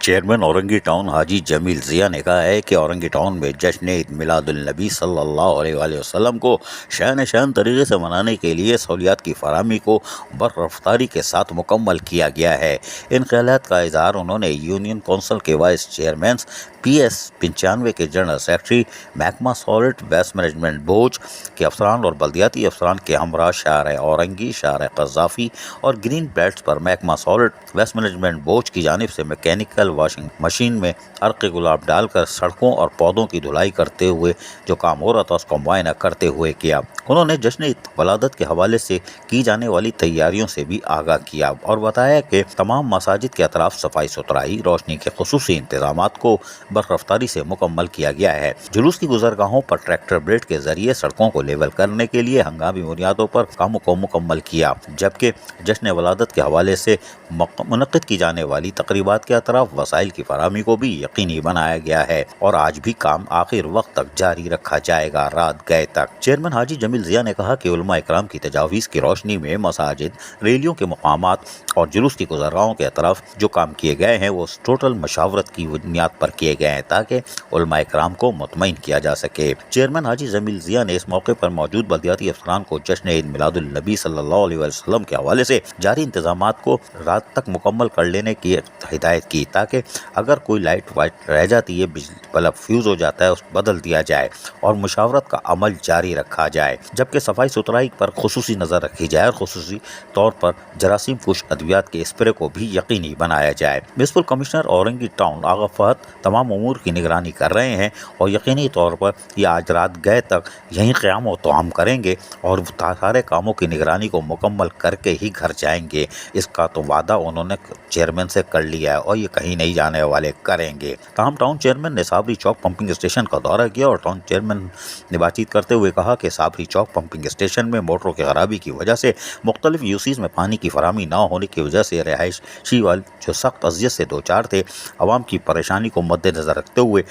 Chairman Orangi town حاجی جمیل ضیاء نے کہا ہے کہ اورنگی ٹاؤن میں جشن عید میلاد النبی صلی اللہ علیہ وآلہ وسلم کو شان طریقے سے منانے کے لیے سہولیات کی فراہمی کو بررفتاری کے ساتھ مکمل کیا گیا ہے۔ ان خیالات کا اظہار انہوں نے یونین کونسل کے وائس چیئرمین PS95 کے جنرل سیکرٹری، محکمہ سالٹ ویسٹ مینجمنٹ بوج کے افسران اور بلدیاتی افسران کے ہمراہ شارع اورنگی، شارع قذافی اور گرین بیلٹس پر محکمہ سالٹ ویسٹ مینجمنٹ بوج کی جانب سے میکینیکل واشنگ مشین میں عرق گلاب ڈال کر سڑکوں اور پودوں کی دھلائی کرتے ہوئے جو کام ہو رہا تھا اس کو معائنہ کرتے ہوئے کیا۔ انہوں نے جشن ولادت کے حوالے سے کی جانے والی تیاریوں سے بھی آگاہ کیا اور بتایا کہ تمام مساجد کے اطراف صفائی ستھرائی، روشنی کے خصوصی انتظامات کو بررفتاری سے مکمل کیا گیا ہے۔ جلوس کی گزرگاہوں پر ٹریکٹر بلیڈ کے ذریعے سڑکوں کو لیول کرنے کے لیے ہنگامی بنیادوں پر کاموں کو مکمل کیا، جبکہ جشن ولادت کے حوالے سے منعقد کی جانے والی تقریبات کے اطراف وسائل کی فراہمی کو بھی یقینی بنایا گیا ہے اور آج بھی کام آخر وقت تک جاری رکھا جائے گا، رات گئے تک۔ چیئرمین حاجی جمیل ضیاء نے کہا کہ علماء اکرام کی تجاویز کی روشنی میں مساجد، ریلیوں کے مقامات اور جلوس کی گزرگاہوں کے اطراف جو کام کیے گئے ہیں وہ ٹوٹل مشاورت کی بنیاد پر کیے گئے ہیں تاکہ علماء اکرام کو مطمئن کیا جا سکے۔ چیئرمین حاجی جمیل ضیاء نے اس موقع پر موجود بلدیاتی افسران کو جشن عید میلاد النبی صلی اللہ علیہ وسلم کے حوالے سے جاری انتظامات کو رات تک مکمل کر لینے کی ہدایت کی تاکہ اگر کوئی لائٹ وائٹ رہ جاتی ہے، بلب فیوز ہو جاتا ہے، اس بدل دیا جائے اور مشاورت کا عمل جاری رکھا جائے، جبکہ صفائی ستھرائی پر خصوصی نظر رکھی جائے اور خصوصی طور پر جراثیم کش ادویات کے اسپرے کو بھی یقینی بنایا جائے۔ میونسپل کمشنر اورنگی ٹاؤن آغا فہد تمام امور کی نگرانی کر رہے ہیں اور یقینی طور پر یہ آج رات گئے تک یہیں قیام و طعام کریں گے اور سارے کاموں کی نگرانی کو مکمل کر کے ہی گھر جائیں گے۔ اس کا تو وعدہ انہوں نے چیئرمین سے کر لیا ہے اور یہ کہیں نہیں جانے والے، کریں گے۔ تاہم ٹاؤن چیئرمین نے صابری چوک پمپنگ اسٹیشن کا دورہ کیا اور ٹاؤن چیئرمین نے بات چیت کرتے ہوئے کہا کہ صابری چوک پمپنگ اسٹیشن میں موٹروں کی خرابی کی وجہ سے مختلف یوسیز میں پانی کی فراہمی نہ ہونے کی وجہ سے رہائشی والے جو سخت اذیت سے دوچار تھے، عوام کی پریشانی کو مد نظر رکھتے ہوئے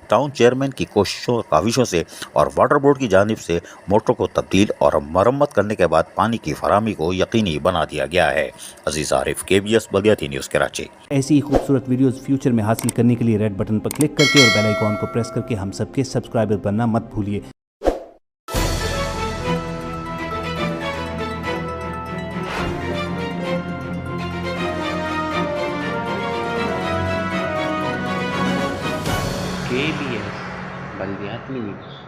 ٹاؤن چیئرمین کی کاوشوں سے اور واٹر بورڈ کی جانب سے موٹروں کو تبدیل اور مرمت کرنے کے بعد پانی کی فراہمی کو یقینی بنا دیا گیا ہے۔ عزیز عارف، KBS بلدیاتی نیوز کراچی۔ ایسی ہی خوبصورت ویڈیوز فیوچر میں حاصل کرنے کے لیے ریڈ بٹن پر کلک کر کے اور بیل آئیکن کو پریس کر کے ہم سب کے سبسکرائبر بننا مت بھولیے۔ KBS بلدیاتی نیوز۔